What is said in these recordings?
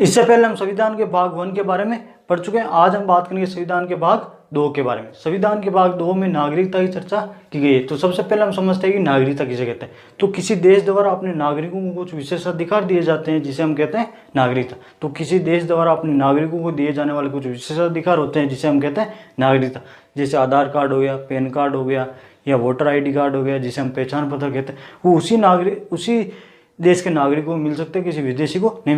इससे पहले हम संविधान के भाग 1 के बारे में पढ़ चुके हैं। आज हम बात करेंगे संविधान के भाग 2 के बारे में। संविधान के भाग 2 में नागरिकता की चर्चा की गई है। तो सबसे पहले हम समझते हैं कि नागरिकता किसे कहते हैं। तो किसी देश द्वारा अपने नागरिकों को कुछ विशेष अधिकार दिए जाते हैं जिसे हम कहते हैं नागरिकता। तो किसी देश द्वारा अपने नागरिकों को दिए जाने वाले कुछ विशेष अधिकार होते हैं जिसे हम कहते हैं नागरिकता। जैसे आधार कार्ड हो गया, पैन कार्ड हो गया या वोटर ID कार्ड हो गया, जिसे हम पहचान पत्र कहते हैं, वो उसी देश के नागरिकों को मिल सकते हैं, किसी विदेशी को नहीं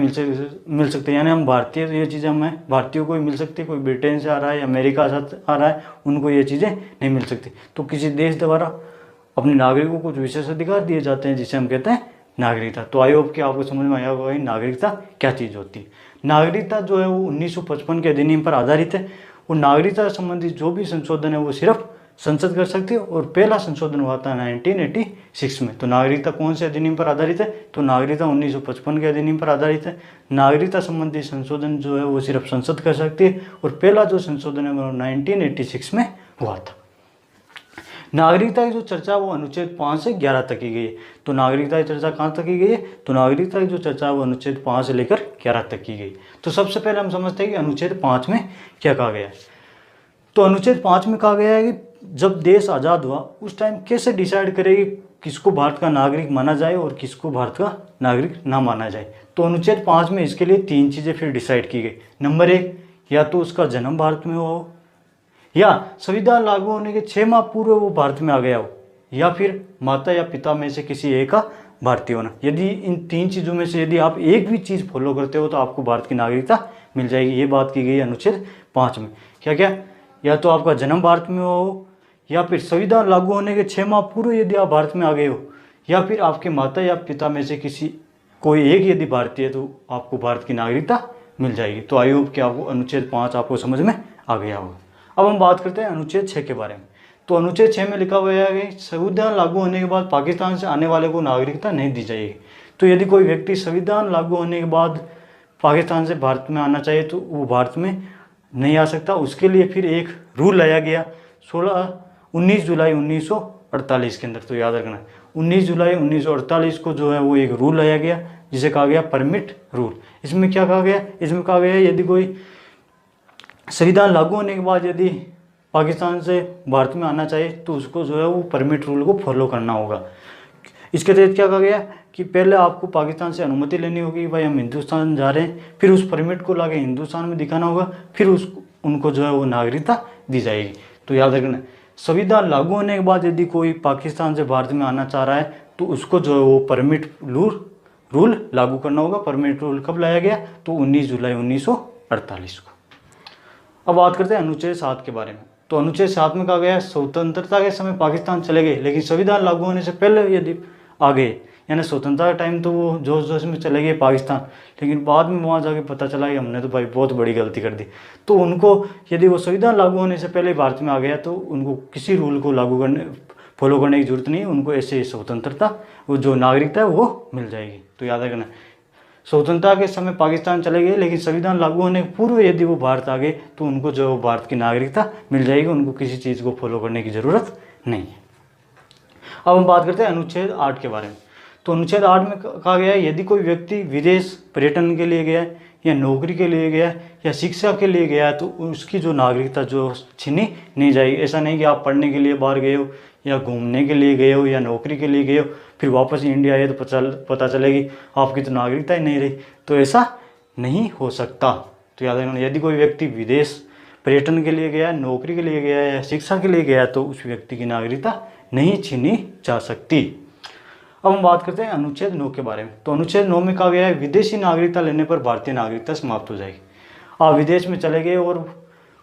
मिल सकते। यानी हम भारतीय, ये चीज़ें हमें भारतीयों को ही मिल सकती है। कोई ब्रिटेन से आ रहा है या अमेरिका से आ रहा है, उनको ये चीज़ें नहीं मिल सकती। तो किसी देश द्वारा अपने नागरिकों को कुछ विशेष अधिकार दिए जाते हैं जिसे हम कहते हैं नागरिकता। तो आई होप कि आपको समझ में आया होगा कि नागरिकता क्या चीज़ होती है। नागरिकता जो है वो 1955 के अधिनियम पर आधारित है। वो नागरिकता संबंधी जो भी संशोधन है वो सिर्फ संसद कर सकती है, और पहला संशोधन हुआ था 1986 में। तो नागरिकता कौन से अधिनियम पर आधारित है? तो नागरिकता 1955 के अधिनियम पर आधारित है। नागरिकता संबंधी संशोधन जो है वो सिर्फ संसद कर सकती है, और पहला जो संशोधन है वो 1986 में हुआ था। नागरिकता की जो चर्चा वो अनुच्छेद 5 से 11 तक की गई है। तो नागरिकता की चर्चा कहाँ तक की गई है? तो नागरिकता की जो चर्चा वो अनुच्छेद 5 से लेकर 11 तक की गई। तो सबसे पहले हम समझते हैं कि अनुच्छेद 5 में क्या कहा गया है। तो अनुच्छेद 5 में कहा गया है कि जब देश आज़ाद हुआ उस टाइम कैसे डिसाइड करेगी किसको भारत का नागरिक माना जाए और किसको भारत का नागरिक ना माना जाए। तो अनुच्छेद 5 में इसके लिए 3 चीज़ें फिर डिसाइड की गई। नंबर 1, या तो उसका जन्म भारत में हो, या संविधान लागू होने के 6 माह पूर्व वो भारत में आ गया हो, या फिर माता या पिता में से किसी एक का भारतीय होना। यदि इन 3 चीज़ों में से यदि आप एक भी चीज़ फॉलो करते हो तो आपको भारत की नागरिकता मिल जाएगी। ये बात की गई अनुच्छेद 5 में। क्या क्या? या तो आपका जन्म भारत में हो, या फिर संविधान लागू होने के 6 माह पूर्व यदि आप भारत में आ गए हो, या फिर आपके माता या पिता में से कोई एक यदि भारतीय है तो आपको भारत की नागरिकता मिल जाएगी। तो आई होप कि आपको अनुच्छेद 5 आपको समझ में आ गया होगा। अब हम बात करते हैं अनुच्छेद 6 के बारे में। तो अनुच्छेद 6 में लिखा हुआ है कि संविधान लागू होने के बाद पाकिस्तान से आने वाले को नागरिकता नहीं दी जाएगी। तो यदि कोई व्यक्ति संविधान लागू होने के बाद पाकिस्तान से भारत में आना चाहिए तो वो भारत में नहीं आ सकता। उसके लिए फिर एक रूल लाया गया 19 जुलाई 1948 के अंदर। तो याद रखना 19 जुलाई 1948 को जो है वो एक रूल लाया गया जिसे कहा गया परमिट रूल। इसमें क्या कहा गया? इसमें कहा गया यदि कोई संविधान लागू होने के बाद यदि पाकिस्तान से भारत में आना चाहिए तो उसको जो है वो परमिट रूल को फॉलो करना होगा। इसके तहत क्या कहा गया कि पहले आपको पाकिस्तान से अनुमति लेनी होगी, भाई हम हिंदुस्तान जा रहे हैं, फिर उस परमिट को लाके हिंदुस्तान में दिखाना होगा, फिर उनको जो है वो नागरिकता दी जाएगी। तो याद रखना संविधान लागू होने के बाद यदि कोई पाकिस्तान से भारत में आना चाह रहा है तो उसको जो है वो परमिट रूल लागू करना होगा। परमिट रूल कब लाया गया? तो 19 जुलाई 1948 को। अब बात करते हैं अनुच्छेद 7 के बारे में। तो अनुच्छेद 7 में कहा गया स्वतंत्रता के समय पाकिस्तान चले गए, लेकिन संविधान लागू होने से पहले यदि आ गए, यानी स्वतंत्रता के टाइम तो वो जोश जोश में चले गए पाकिस्तान, लेकिन बाद में वहाँ जाके पता चला कि हमने तो भाई बहुत बड़ी गलती कर दी। तो उनको यदि वो संविधान लागू होने से पहले भारत में आ गया तो उनको किसी रूल को फॉलो करने की जरूरत नहीं है। उनको ऐसे स्वतंत्रता, वो जो नागरिकता है वो मिल जाएगी। तो याद रखना स्वतंत्रता के समय पाकिस्तान चले गए, लेकिन संविधान लागू होने के पूर्व यदि वो भारत आ गए तो उनको जो भारत की नागरिकता मिल जाएगी। उनको किसी चीज़ को फॉलो करने की ज़रूरत नहीं है। अब हम बात करते हैं अनुच्छेद 8 के बारे में। तो अनुच्छेद 8 में कहा गया है यदि कोई व्यक्ति विदेश पर्यटन के लिए गया है, या नौकरी के लिए गया है, या शिक्षा के लिए गया है तो उसकी जो नागरिकता जो छीनी नहीं जाएगी। ऐसा नहीं कि आप पढ़ने के लिए बाहर गए हो, या घूमने के लिए गए हो, या नौकरी के लिए गए हो, फिर वापस इंडिया आए तो पता चलेगी आपकी तो नागरिकता ही नहीं रही। तो ऐसा नहीं हो सकता। तो याद रखना यदि कोई व्यक्ति विदेश पर्यटन के लिए गया है, नौकरी के लिए गया है, या शिक्षा के लिए गया है तो उस व्यक्ति की नागरिकता नहीं छीनी जा सकती। अब हम बात करते हैं अनुच्छेद 9 के बारे में। तो अनुच्छेद 9 में कहा गया है विदेशी नागरिकता लेने पर भारतीय नागरिकता समाप्त हो जाएगी। आप विदेश में चले गए और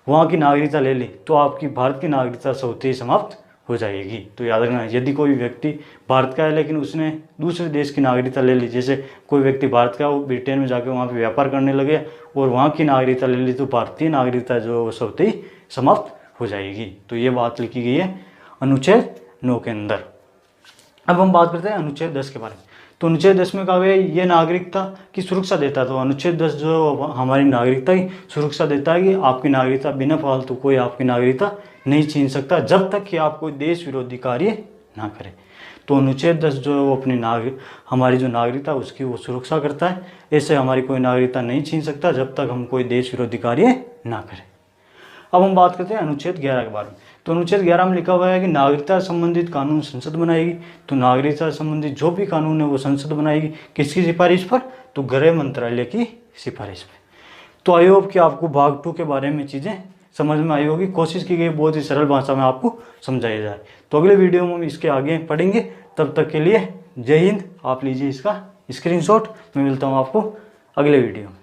वहाँ की नागरिकता ले ली तो आपकी भारत की नागरिकता स्वतः ही समाप्त हो जाएगी। तो याद रखना यदि कोई व्यक्ति भारत का है लेकिन उसने दूसरे देश की नागरिकता ले ली, जैसे कोई व्यक्ति भारत का वो ब्रिटेन में जाकर वहाँ पे व्यापार करने लगे और वहाँ की नागरिकता ले ली तो भारतीय नागरिकता जो स्वतः ही समाप्त हो जाएगी। तो ये बात लिखी गई है अनुच्छेद 9 के अंदर। अब हम बात करते हैं अनुच्छेद 10 के बारे में। तो अनुच्छेद 10 में कहा गया ये नागरिकता की सुरक्षा देता है। तो अनुच्छेद 10 जो हमारी नागरिकता की सुरक्षा देता है कि आपकी नागरिकता बिना फालतू कोई आपकी नागरिकता नहीं छीन सकता जब तक कि आप कोई देश विरोधी कार्य ना करें। तो अनुच्छेद 10 जो है वो अपनी हमारी जो नागरिकता उसकी वो सुरक्षा करता है। ऐसे हमारी कोई नागरिकता नहीं छीन सकता जब तक हम कोई देश विरोधी कार्य ना करें। अब हम बात करते हैं अनुच्छेद 11 के बारे में। तो अनुच्छेद 11 में लिखा हुआ है कि नागरिकता संबंधित कानून संसद बनाएगी। तो नागरिकता संबंधित जो भी कानून है वो संसद बनाएगी, किसकी सिफारिश पर? तो गृह मंत्रालय की सिफारिश पर। तो आई होप कि आपको भाग 2 के बारे में चीज़ें समझ में आई होगी। कोशिश की गई बहुत ही सरल भाषा में आपको समझाया जाए। तो अगले वीडियो में हम इसके आगे पढ़ेंगे। तब तक के लिए जय हिंद। आप लीजिए इसका स्क्रीनशॉट। मैं मिलता हूँ आपको अगले वीडियो में।